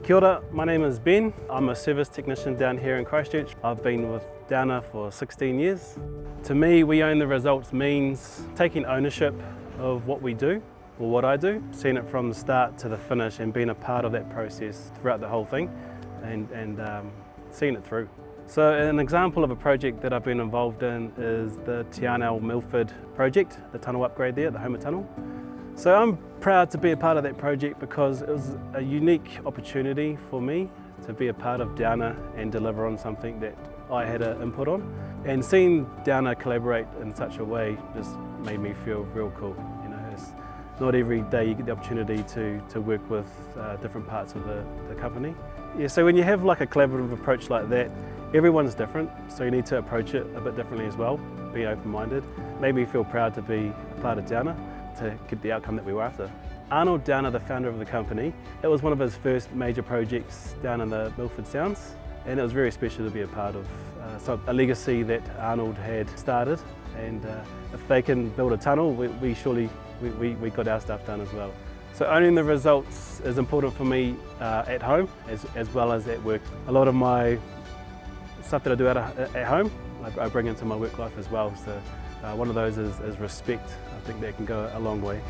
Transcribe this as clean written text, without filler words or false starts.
Kia ora, my name is Ben. I'm a service technician down here in Christchurch. I've been with Downer for 16 years. To me, we own the results means taking ownership of what we do, or what I do, seeing it from the start to the finish and being a part of that process throughout the whole thing and seeing it through. So an example of a project that I've been involved in is the Te Anau Milford project, the tunnel upgrade there, the Homer Tunnel. So I'm proud to be a part of that project because it was a unique opportunity for me to be a part of Downer and deliver on something that I had an input on. And seeing Downer collaborate in such a way just made me feel real cool. You know, it's not every day you get the opportunity to work with different parts of the company. Yeah, so when you have like a collaborative approach like that, everyone's different, so you need to approach it a bit differently as well, be open-minded. Made me feel proud to be a part of Downer, to get the outcome that we were after. Arnold Downer, the founder of the company, it was one of his first major projects down in the Milford Sounds, and it was very special to be a part of a legacy that Arnold had started. And if they can build a tunnel, we surely got our stuff done as well. So owning the results is important for me at home as well as at work. A lot of my stuff that I do at home, I bring into my work life as well. So one of those is respect. I think that can go a long way.